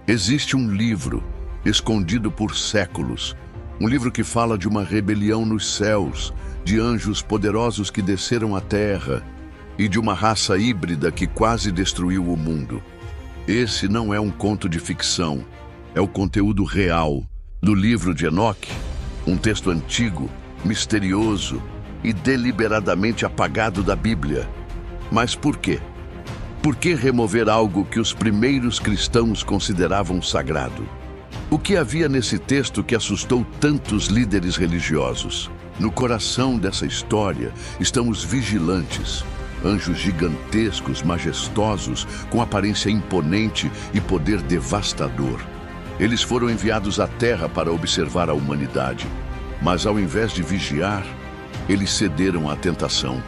Existe um livro, escondido por séculos, um livro que fala de uma rebelião nos céus, de anjos poderosos que desceram à terra e de uma raça híbrida que quase destruiu o mundo. Esse não é um conto de ficção, é o conteúdo real do livro de Enoque, um texto antigo, misterioso e deliberadamente apagado da Bíblia. Mas por quê? Por que remover algo que os primeiros cristãos consideravam sagrado? O que havia nesse texto que assustou tantos líderes religiosos? No coração dessa história estão os vigilantes, anjos gigantescos, majestosos, com aparência imponente e poder devastador. Eles foram enviados à Terra para observar a humanidade, mas ao invés de vigiar, eles cederam à tentação.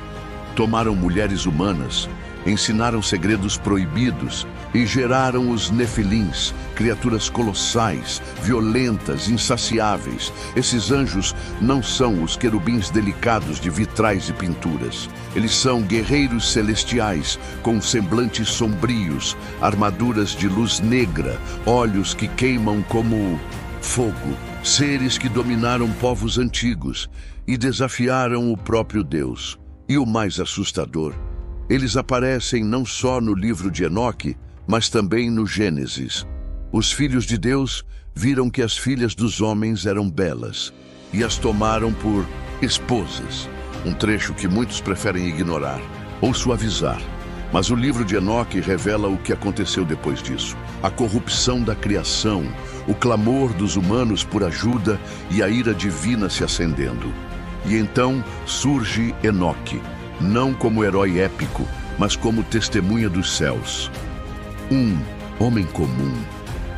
Tomaram mulheres humanas, ensinaram segredos proibidos e geraram os nefilins, criaturas colossais, violentas, insaciáveis. Esses anjos não são os querubins delicados de vitrais e pinturas. Eles são guerreiros celestiais, com semblantes sombrios, armaduras de luz negra, olhos que queimam como fogo. Seres que dominaram povos antigos e desafiaram o próprio Deus. E o mais assustador, eles aparecem não só no livro de Enoque, mas também no Gênesis. Os filhos de Deus viram que as filhas dos homens eram belas e as tomaram por esposas, um trecho que muitos preferem ignorar ou suavizar. Mas o livro de Enoque revela o que aconteceu depois disso. A corrupção da criação, o clamor dos humanos por ajuda e a ira divina se acendendo. E então surge Enoque, não como herói épico, mas como testemunha dos céus. Um homem comum,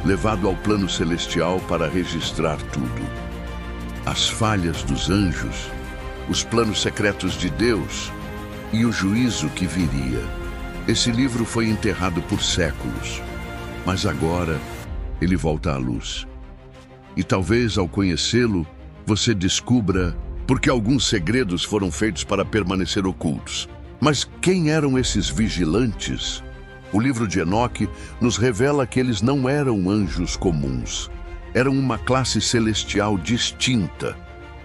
levado ao plano celestial para registrar tudo. As falhas dos anjos, os planos secretos de Deus e o juízo que viria. Esse livro foi enterrado por séculos, mas agora ele volta à luz. E talvez ao conhecê-lo, você descubra porque alguns segredos foram feitos para permanecer ocultos. Mas quem eram esses vigilantes? O livro de Enoque nos revela que eles não eram anjos comuns. Eram uma classe celestial distinta,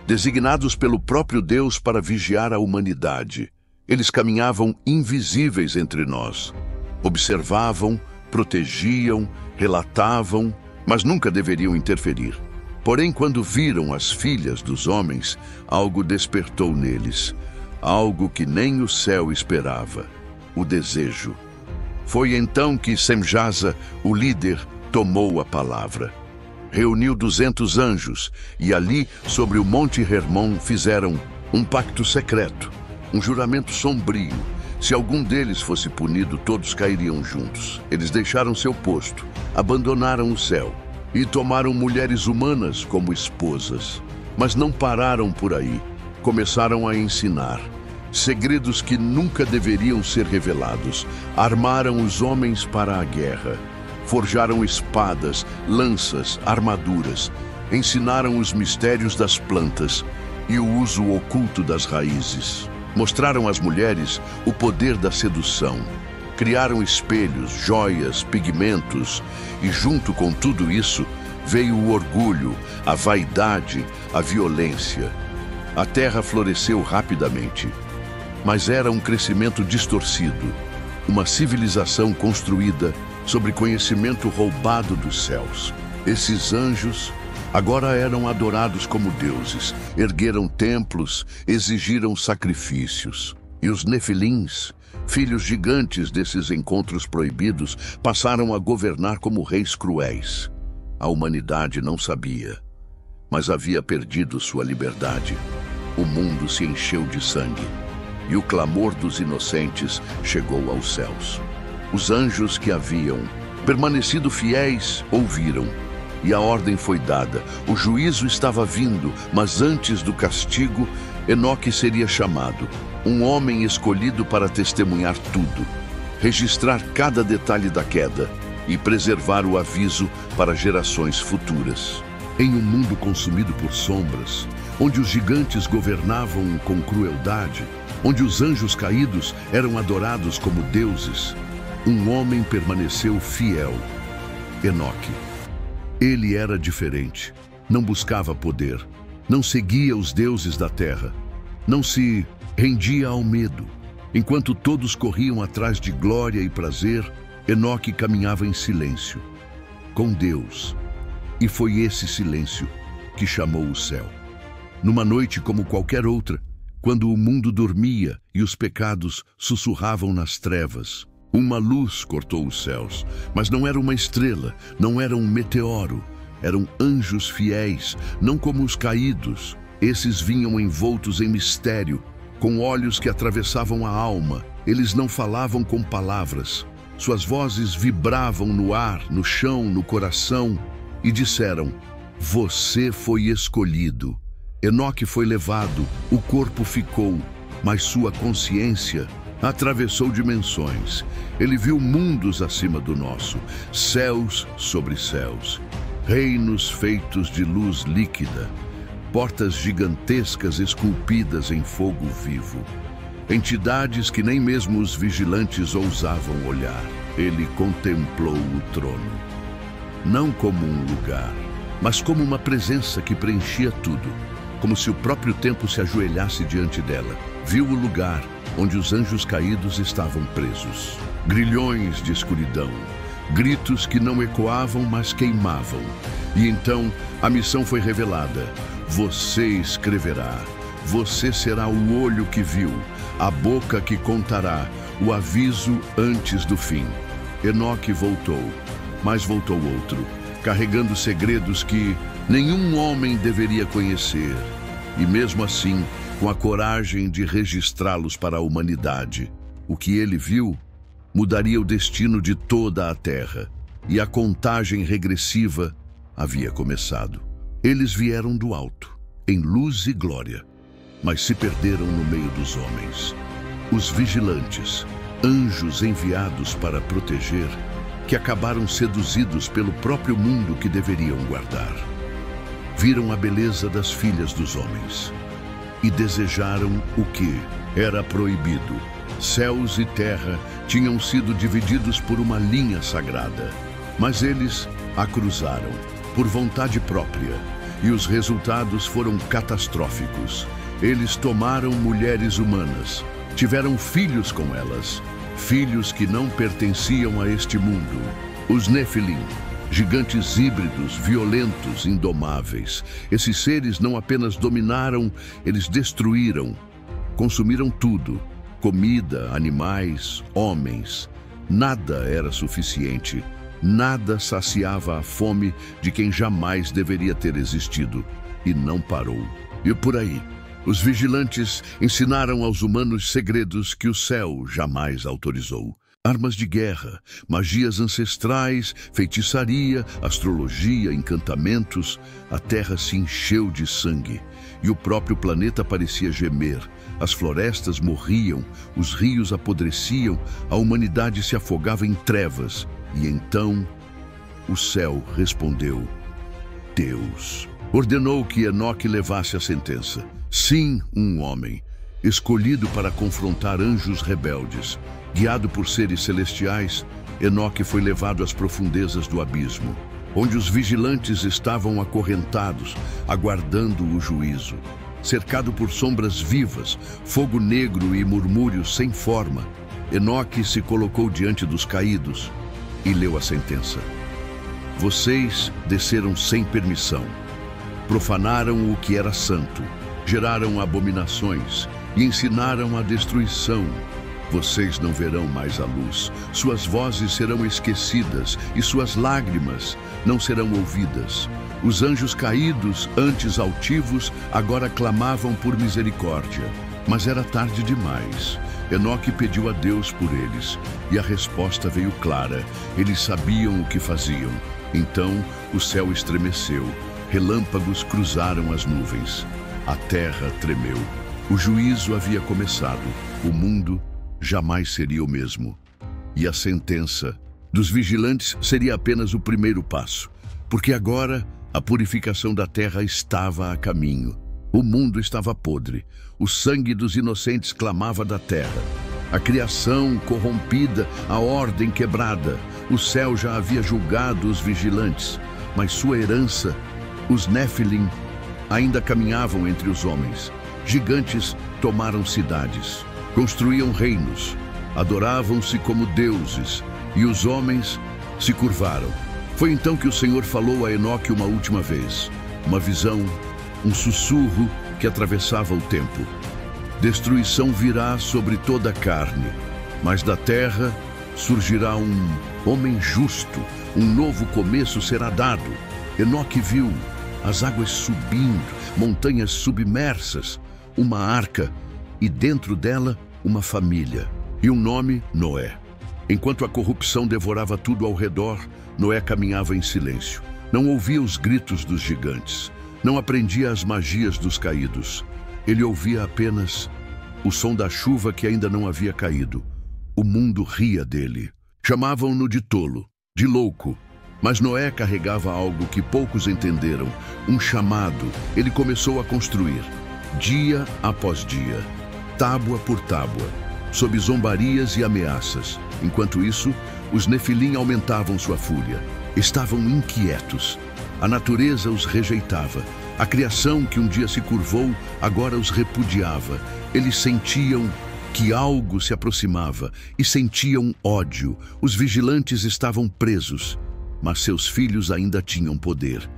designados pelo próprio Deus para vigiar a humanidade. Eles caminhavam invisíveis entre nós. Observavam, protegiam, relatavam, mas nunca deveriam interferir. Porém, quando viram as filhas dos homens, algo despertou neles, algo que nem o céu esperava, o desejo. Foi então que Semjasa, o líder, tomou a palavra. Reuniu 200 anjos e ali, sobre o Monte Hermon, fizeram um pacto secreto, um juramento sombrio. Se algum deles fosse punido, todos cairiam juntos. Eles deixaram seu posto, abandonaram o céu e tomaram mulheres humanas como esposas. Mas não pararam por aí. Começaram a ensinar segredos que nunca deveriam ser revelados. Armaram os homens para a guerra. Forjaram espadas, lanças, armaduras. Ensinaram os mistérios das plantas e o uso oculto das raízes. Mostraram às mulheres o poder da sedução. Criaram espelhos, joias, pigmentos e junto com tudo isso veio o orgulho, a vaidade, a violência. A terra floresceu rapidamente, mas era um crescimento distorcido, uma civilização construída sobre conhecimento roubado dos céus. Esses anjos agora eram adorados como deuses, ergueram templos, exigiram sacrifícios. E os nefilins, filhos gigantes desses encontros proibidos, passaram a governar como reis cruéis. A humanidade não sabia, mas havia perdido sua liberdade. O mundo se encheu de sangue, e o clamor dos inocentes chegou aos céus. Os anjos que haviam permanecido fiéis ouviram, e a ordem foi dada. O juízo estava vindo, mas antes do castigo, Enoque seria chamado, um homem escolhido para testemunhar tudo, registrar cada detalhe da queda e preservar o aviso para gerações futuras. Em um mundo consumido por sombras, onde os gigantes governavam com crueldade, onde os anjos caídos eram adorados como deuses, um homem permaneceu fiel. Enoque. Ele era diferente. Não buscava poder. Não seguia os deuses da terra. Não se rendia ao medo. Enquanto todos corriam atrás de glória e prazer, Enoque caminhava em silêncio, com Deus. E foi esse silêncio que chamou o céu. Numa noite como qualquer outra, quando o mundo dormia e os pecados sussurravam nas trevas, uma luz cortou os céus, mas não era uma estrela, não era um meteoro, eram anjos fiéis, não como os caídos. Esses vinham envoltos em mistério, com olhos que atravessavam a alma. Eles não falavam com palavras. Suas vozes vibravam no ar, no chão, no coração, e disseram: "Você foi escolhido." Enoque foi levado, o corpo ficou, mas sua consciência atravessou dimensões. Ele viu mundos acima do nosso, céus sobre céus, reinos feitos de luz líquida, portas gigantescas esculpidas em fogo vivo, entidades que nem mesmo os vigilantes ousavam olhar. Ele contemplou o trono, não como um lugar, mas como uma presença que preenchia tudo, como se o próprio tempo se ajoelhasse diante dela. Viu o lugar onde os anjos caídos estavam presos. Grilhões de escuridão, gritos que não ecoavam, mas queimavam. E então a missão foi revelada. Você escreverá. Você será o olho que viu, a boca que contará, o aviso antes do fim. Enoque voltou, mas voltou outro, carregando segredos que nenhum homem deveria conhecer, e mesmo assim, com a coragem de registrá-los para a humanidade. O que ele viu mudaria o destino de toda a terra, e a contagem regressiva havia começado. Eles vieram do alto, em luz e glória, mas se perderam no meio dos homens. Os vigilantes, anjos enviados para proteger, que acabaram seduzidos pelo próprio mundo que deveriam guardar. Viram a beleza das filhas dos homens e desejaram o que era proibido. Céus e terra tinham sido divididos por uma linha sagrada, mas eles a cruzaram por vontade própria, e os resultados foram catastróficos. Eles tomaram mulheres humanas, tiveram filhos com elas, filhos que não pertenciam a este mundo. Os Nefilim, gigantes híbridos, violentos, indomáveis. Esses seres não apenas dominaram, eles destruíram, consumiram tudo: comida, animais, homens. Nada era suficiente, nada saciava a fome de quem jamais deveria ter existido, e não parou. E por aí, os vigilantes ensinaram aos humanos segredos que o céu jamais autorizou. Armas de guerra, magias ancestrais, feitiçaria, astrologia, encantamentos. A terra se encheu de sangue e o próprio planeta parecia gemer. As florestas morriam, os rios apodreciam, a humanidade se afogava em trevas. E então o céu respondeu. Deus ordenou que Enoque levasse a sentença. Sim, um homem, escolhido para confrontar anjos rebeldes. Guiado por seres celestiais, Enoque foi levado às profundezas do abismo, onde os vigilantes estavam acorrentados, aguardando o juízo. Cercado por sombras vivas, fogo negro e murmúrios sem forma, Enoque se colocou diante dos caídos e leu a sentença. Vocês desceram sem permissão, profanaram o que era santo, geraram abominações e ensinaram a destruição. Vocês não verão mais a luz, suas vozes serão esquecidas e suas lágrimas não serão ouvidas. Os anjos caídos, antes altivos, agora clamavam por misericórdia. Mas era tarde demais. Enoque pediu a Deus por eles, e a resposta veio clara. Eles sabiam o que faziam. Então o céu estremeceu, relâmpagos cruzaram as nuvens. A terra tremeu. O juízo havia começado. O mundo jamais seria o mesmo. E a sentença dos vigilantes seria apenas o primeiro passo, porque agora a purificação da terra estava a caminho. O mundo estava podre, o sangue dos inocentes clamava da terra. A criação corrompida, a ordem quebrada, O céu já havia julgado os vigilantes, mas sua herança, os Nefilim, ainda caminhavam entre os homens. Gigantes tomaram cidades, construíam reinos, adoravam-se como deuses, e os homens se curvaram. Foi então que o Senhor falou a Enoque uma última vez. Uma visão, um sussurro que atravessava o tempo. Destruição virá sobre toda a carne, mas da terra surgirá um homem justo, um novo começo será dado. Enoque viu as águas subindo, montanhas submersas, uma arca e dentro dela uma família. E um nome, Noé. Enquanto a corrupção devorava tudo ao redor, Noé caminhava em silêncio. Não ouvia os gritos dos gigantes, não aprendia as magias dos caídos. Ele ouvia apenas o som da chuva que ainda não havia caído. O mundo ria dele. Chamavam-no de tolo, de louco. Mas Noé carregava algo que poucos entenderam, um chamado. Ele começou a construir, dia após dia, tábua por tábua, sob zombarias e ameaças. Enquanto isso, os Nefilim aumentavam sua fúria. Estavam inquietos. A natureza os rejeitava. A criação que um dia se curvou, agora os repudiava. Eles sentiam que algo se aproximava e sentiam ódio. Os vigilantes estavam presos, mas seus filhos ainda tinham poder.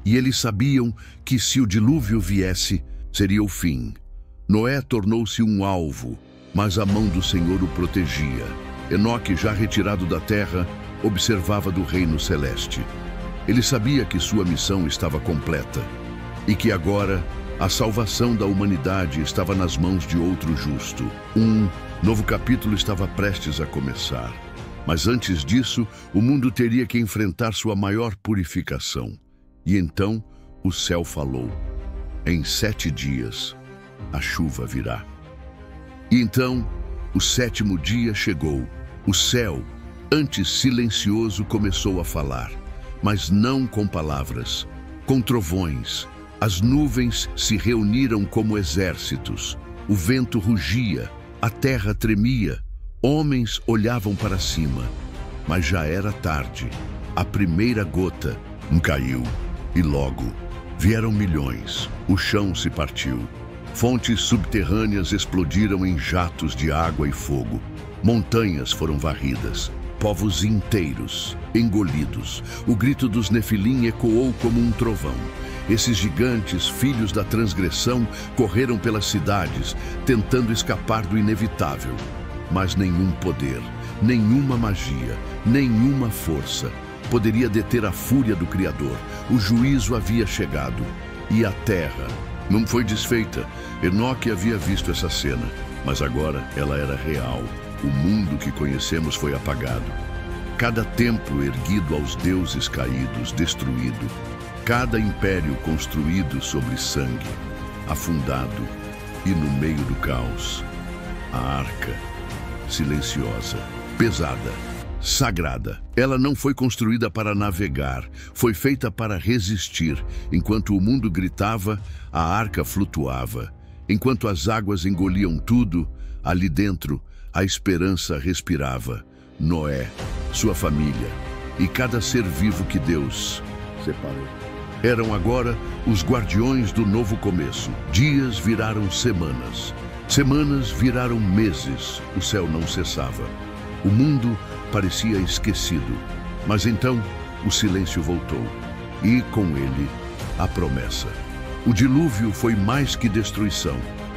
E eles sabiam que se o dilúvio viesse, seria o fim. Noé tornou-se um alvo, mas a mão do Senhor o protegia. Enoque, já retirado da terra, observava do reino celeste. Ele sabia que sua missão estava completa e que agora a salvação da humanidade estava nas mãos de outro justo. Um novo capítulo estava prestes a começar. Mas antes disso, o mundo teria que enfrentar sua maior purificação. E então o céu falou: em 7 dias a chuva virá. E então o 7º dia chegou. O céu, antes silencioso, começou a falar, mas não com palavras, com trovões. As nuvens se reuniram como exércitos. O vento rugia, a terra tremia. Homens olhavam para cima, mas já era tarde. A primeira gota caiu e logo vieram milhões. O chão se partiu. Fontes subterrâneas explodiram em jatos de água e fogo. Montanhas foram varridas. Povos inteiros engolidos. O grito dos Nefilim ecoou como um trovão. Esses gigantes, filhos da transgressão, correram pelas cidades, tentando escapar do inevitável. Mas nenhum poder, nenhuma magia, nenhuma força poderia deter a fúria do Criador. O juízo havia chegado e a terra não foi desfeita. Enoque havia visto essa cena, mas agora ela era real. O mundo que conhecemos foi apagado. Cada templo erguido aos deuses caídos, destruído. Cada império construído sobre sangue, afundado. E no meio do caos, a arca, silenciosa, pesada, sagrada. Ela não foi construída para navegar, foi feita para resistir. Enquanto o mundo gritava, a arca flutuava. Enquanto as águas engoliam tudo, ali dentro, a esperança respirava. Noé, sua família e cada ser vivo que Deus separou eram agora os guardiões do novo começo. Dias viraram semanas. Semanas viraram meses. O céu não cessava. O mundo parecia esquecido. Mas então o silêncio voltou. E com ele a promessa. O dilúvio foi mais que destruição.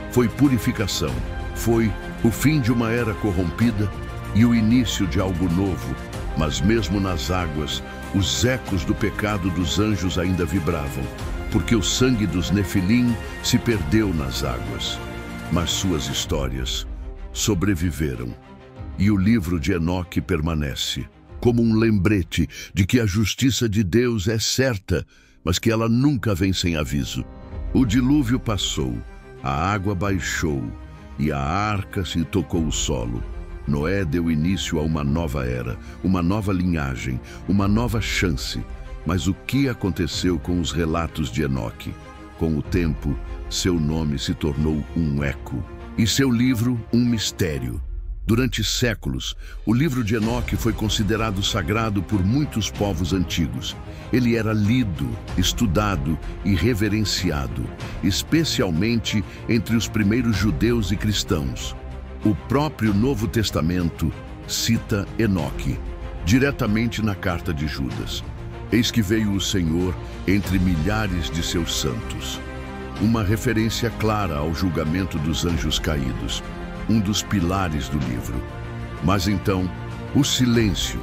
Foi purificação. Foi o fim de uma era corrompida e o início de algo novo. Mas mesmo nas águas, os ecos do pecado dos anjos ainda vibravam, porque o sangue dos Nefilim se perdeu nas águas. Mas suas histórias sobreviveram. E o livro de Enoque permanece, como um lembrete de que a justiça de Deus é certa, mas que ela nunca vem sem aviso. O dilúvio passou, a água baixou, e a arca se tocou o solo. Noé deu início a uma nova era, uma nova linhagem, uma nova chance. Mas o que aconteceu com os relatos de Enoque? Com o tempo, seu nome se tornou um eco, e seu livro um mistério. Durante séculos, o livro de Enoque foi considerado sagrado por muitos povos antigos. Ele era lido, estudado e reverenciado, especialmente entre os primeiros judeus e cristãos. O próprio Novo Testamento cita Enoque, diretamente na carta de Judas. Eis que veio o Senhor entre milhares de seus santos. Uma referência clara ao julgamento dos anjos caídos, um dos pilares do livro. Mas então, o silêncio.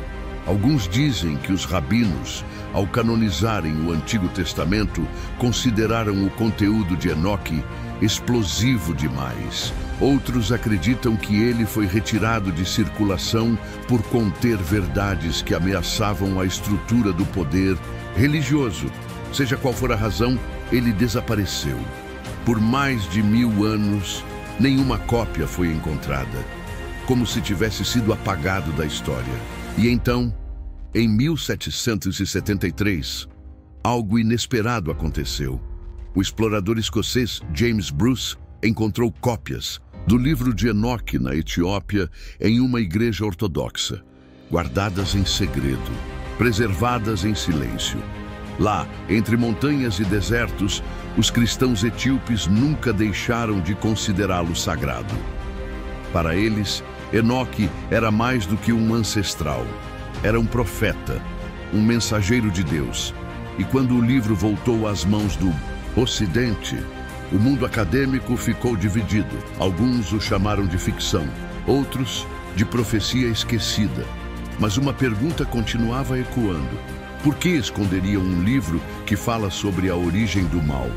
Alguns dizem que os rabinos, ao canonizarem o Antigo Testamento, consideraram o conteúdo de Enoque explosivo demais. Outros acreditam que ele foi retirado de circulação por conter verdades que ameaçavam a estrutura do poder religioso. Seja qual for a razão, ele desapareceu. Por mais de 1000 anos, nenhuma cópia foi encontrada, como se tivesse sido apagado da história. E então, em 1773, algo inesperado aconteceu. O explorador escocês James Bruce encontrou cópias do livro de Enoque na Etiópia em uma igreja ortodoxa, guardadas em segredo, preservadas em silêncio. Lá, entre montanhas e desertos, os cristãos etíopes nunca deixaram de considerá-lo sagrado. Para eles, Enoque era mais do que um ancestral. Era um profeta, um mensageiro de Deus. E quando o livro voltou às mãos do Ocidente, o mundo acadêmico ficou dividido. Alguns o chamaram de ficção, outros de profecia esquecida. Mas uma pergunta continuava ecoando. Por que esconderiam um livro que fala sobre a origem do mal?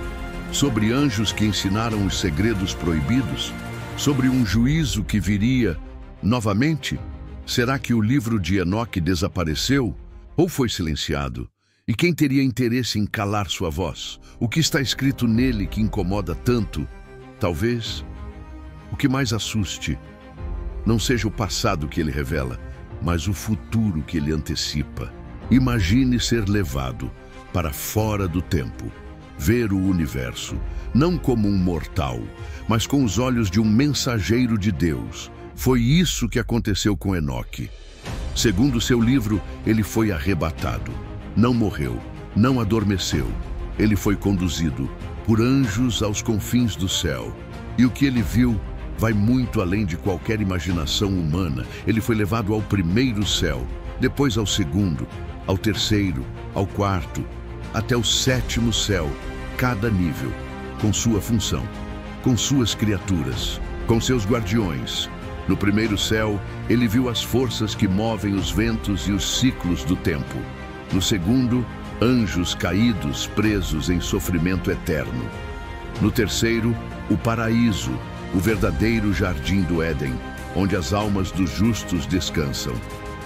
Sobre anjos que ensinaram os segredos proibidos? Sobre um juízo que viria novamente? Será que o livro de Enoque desapareceu ou foi silenciado? E quem teria interesse em calar sua voz? O que está escrito nele que incomoda tanto? Talvez o que mais assuste não seja o passado que ele revela, mas o futuro que ele antecipa. Imagine ser levado para fora do tempo, ver o universo, não como um mortal, mas com os olhos de um mensageiro de Deus. Foi isso que aconteceu com Enoque. Segundo seu livro, ele foi arrebatado. Não morreu, não adormeceu. Ele foi conduzido por anjos aos confins do céu. E o que ele viu vai muito além de qualquer imaginação humana. Ele foi levado ao primeiro céu, depois ao segundo, ao terceiro, ao quarto, até o sétimo céu, cada nível, com sua função, com suas criaturas, com seus guardiões. No primeiro céu, ele viu as forças que movem os ventos e os ciclos do tempo. No segundo, anjos caídos, presos em sofrimento eterno. No terceiro, o paraíso, o verdadeiro jardim do Éden, onde as almas dos justos descansam.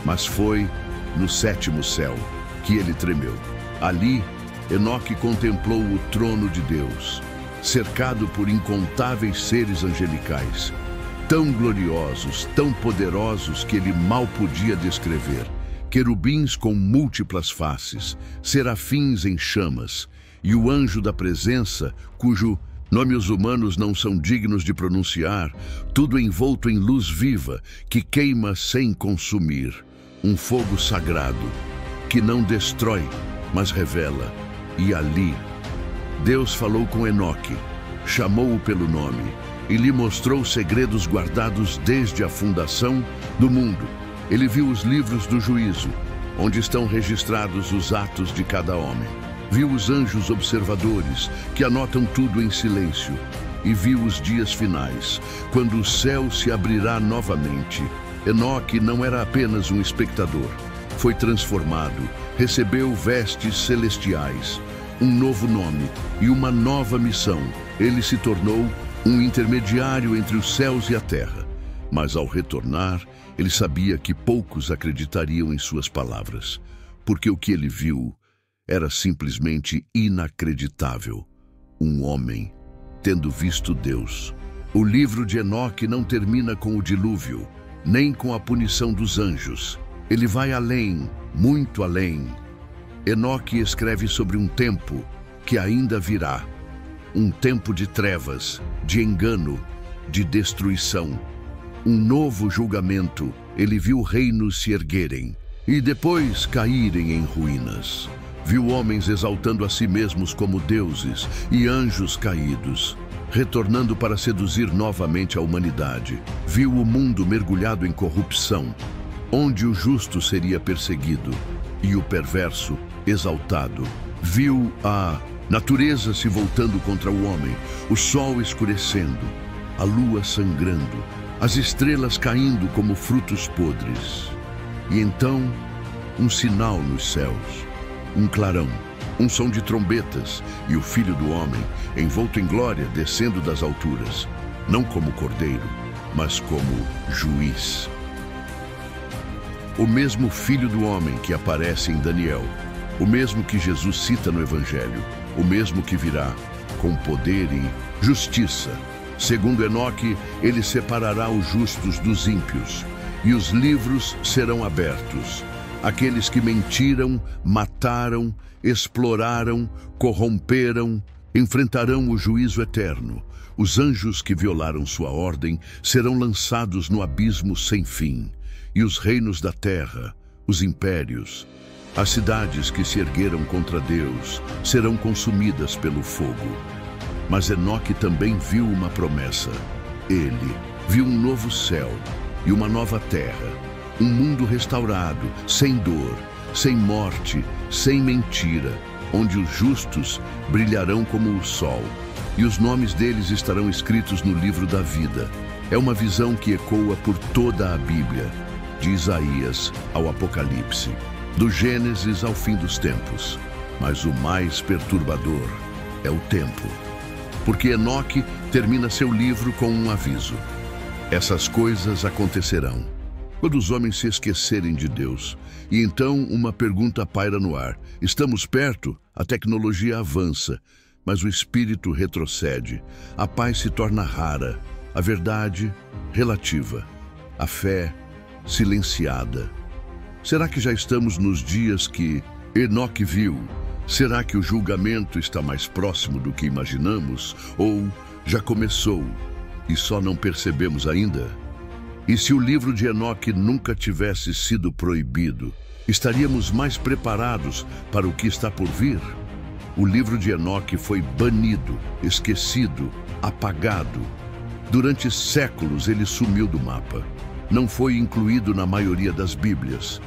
Mas foi no sétimo céu que ele tremeu. Ali, Enoque contemplou o trono de Deus, cercado por incontáveis seres angelicais, tão gloriosos, tão poderosos que ele mal podia descrever. Querubins com múltiplas faces, serafins em chamas, e o anjo da presença, cujo nome os humanos não são dignos de pronunciar, tudo envolto em luz viva, que queima sem consumir. Um fogo sagrado, que não destrói, mas revela. E ali, Deus falou com Enoque, chamou-o pelo nome, e lhe mostrou segredos guardados desde a fundação do mundo. Ele viu os livros do juízo, onde estão registrados os atos de cada homem. Viu os anjos observadores, que anotam tudo em silêncio. E viu os dias finais, quando o céu se abrirá novamente. Enoque não era apenas um espectador. Foi transformado, recebeu vestes celestiais, um novo nome e uma nova missão. Ele se tornou um intermediário entre os céus e a terra. Mas ao retornar, ele sabia que poucos acreditariam em suas palavras, porque o que ele viu era simplesmente inacreditável. Um homem tendo visto Deus. O livro de Enoque não termina com o dilúvio, nem com a punição dos anjos. Ele vai além, muito além. Enoque escreve sobre um tempo que ainda virá. Um tempo de trevas, de engano, de destruição. um novo julgamento. Ele viu reinos se erguerem e depois caírem em ruínas. Viu homens exaltando a si mesmos como deuses e anjos caídos, retornando para seduzir novamente a humanidade. Viu o mundo mergulhado em corrupção, onde o justo seria perseguido e o perverso exaltado. Viu a natureza se voltando contra o homem, o sol escurecendo, a lua sangrando, as estrelas caindo como frutos podres. E então, um sinal nos céus, um clarão, um som de trombetas, e o Filho do Homem, envolto em glória, descendo das alturas, não como cordeiro, mas como juiz. O mesmo Filho do Homem que aparece em Daniel, o mesmo que Jesus cita no Evangelho, o mesmo que virá com poder e justiça. Segundo Enoque, ele separará os justos dos ímpios, e os livros serão abertos. Aqueles que mentiram, mataram, exploraram, corromperam, enfrentarão o juízo eterno. Os anjos que violaram sua ordem serão lançados no abismo sem fim. E os reinos da terra, os impérios, as cidades que se ergueram contra Deus, serão consumidas pelo fogo. Mas Enoque também viu uma promessa. Ele viu um novo céu e uma nova terra, um mundo restaurado, sem dor, sem morte, sem mentira, onde os justos brilharão como o sol, e os nomes deles estarão escritos no livro da vida. É uma visão que ecoa por toda a Bíblia, de Isaías ao Apocalipse, do Gênesis ao fim dos tempos. Mas o mais perturbador é o tempo, porque Enoque termina seu livro com um aviso. Essas coisas acontecerão quando os homens se esquecerem de Deus. E então uma pergunta paira no ar. Estamos perto, a tecnologia avança, mas o espírito retrocede. A paz se torna rara, a verdade relativa, a fé silenciada. Será que já estamos nos dias que Enoque viu? Será que o julgamento está mais próximo do que imaginamos? Ou já começou e só não percebemos ainda? E se o livro de Enoque nunca tivesse sido proibido, estaríamos mais preparados para o que está por vir? O livro de Enoque foi banido, esquecido, apagado. Durante séculos ele sumiu do mapa. Não foi incluído na maioria das Bíblias.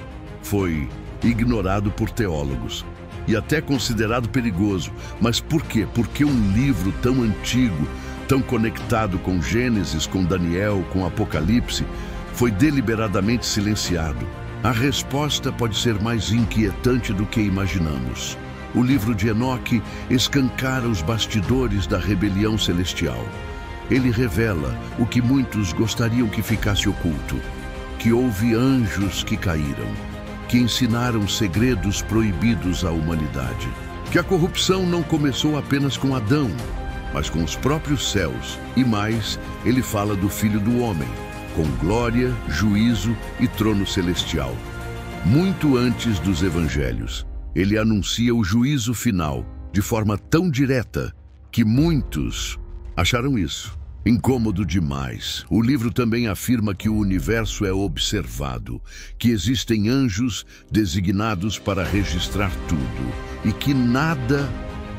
Foi ignorado por teólogos e até considerado perigoso. Mas por quê? Porque um livro tão antigo, tão conectado com Gênesis, com Daniel, com Apocalipse, foi deliberadamente silenciado. A resposta pode ser mais inquietante do que imaginamos. O livro de Enoque escancara os bastidores da rebelião celestial. Ele revela o que muitos gostariam que ficasse oculto, que houve anjos que caíram, que ensinaram segredos proibidos à humanidade, que a corrupção não começou apenas com Adão, mas com os próprios céus. E mais, ele fala do Filho do Homem, com glória, juízo e trono celestial. Muito antes dos evangelhos, ele anuncia o juízo final de forma tão direta que muitos acharam isso incômodo demais. O livro também afirma que o universo é observado, que existem anjos designados para registrar tudo e que nada,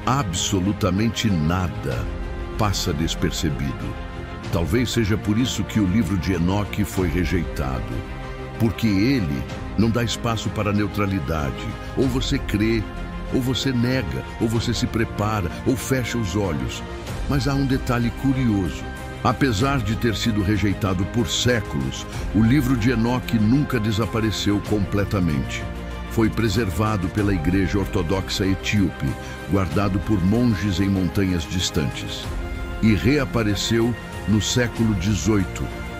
absolutamente nada, passa despercebido. Talvez seja por isso que o livro de Enoque foi rejeitado, porque ele não dá espaço para neutralidade. Ou você crê, ou você nega, ou você se prepara, ou fecha os olhos. Mas há um detalhe curioso. Apesar de ter sido rejeitado por séculos, o livro de Enoque nunca desapareceu completamente. Foi preservado pela Igreja Ortodoxa Etíope, guardado por monges em montanhas distantes. E reapareceu no século XVIII,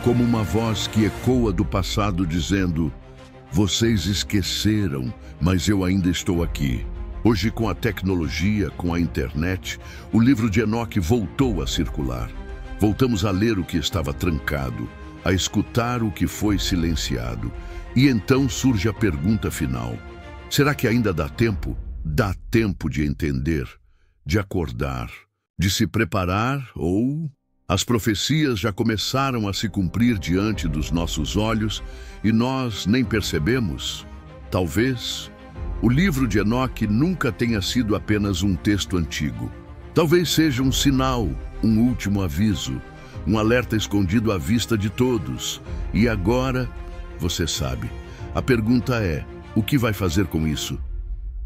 como uma voz que ecoa do passado dizendo: "Vocês esqueceram, mas eu ainda estou aqui." Hoje, com a tecnologia, com a internet, o livro de Enoque voltou a circular. Voltamos a ler o que estava trancado, a escutar o que foi silenciado. E então surge a pergunta final: será que ainda dá tempo? Dá tempo de entender, de acordar, de se preparar ou As profecias já começaram a se cumprir diante dos nossos olhos e nós nem percebemos. Talvez o livro de Enoque nunca tenha sido apenas um texto antigo. Talvez seja um sinal, um último aviso, um alerta escondido à vista de todos. E agora, você sabe, a pergunta é: o que vai fazer com isso?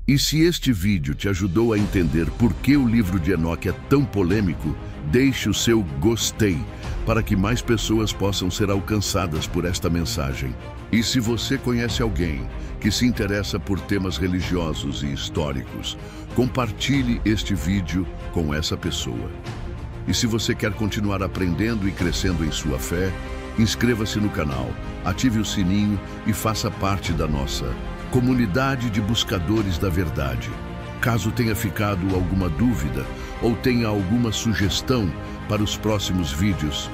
E se este vídeo te ajudou a entender por que o livro de Enoque é tão polêmico, deixe o seu gostei para que mais pessoas possam ser alcançadas por esta mensagem. E se você conhece alguém que se interessa por temas religiosos e históricos, compartilhe este vídeo com essa pessoa. E se você quer continuar aprendendo e crescendo em sua fé, inscreva-se no canal, ative o sininho e faça parte da nossa comunidade de buscadores da verdade. Caso tenha ficado alguma dúvida ou tenha alguma sugestão para os próximos vídeos,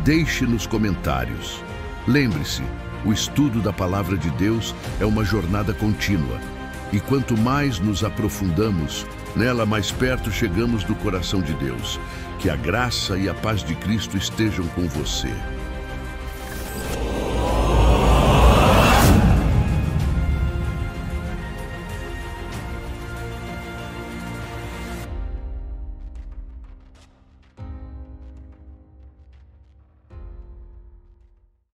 deixe nos comentários. Lembre-se, o estudo da Palavra de Deus é uma jornada contínua. E quanto mais nos aprofundamos nela, mais perto chegamos do coração de Deus. Que a graça e a paz de Cristo estejam com você.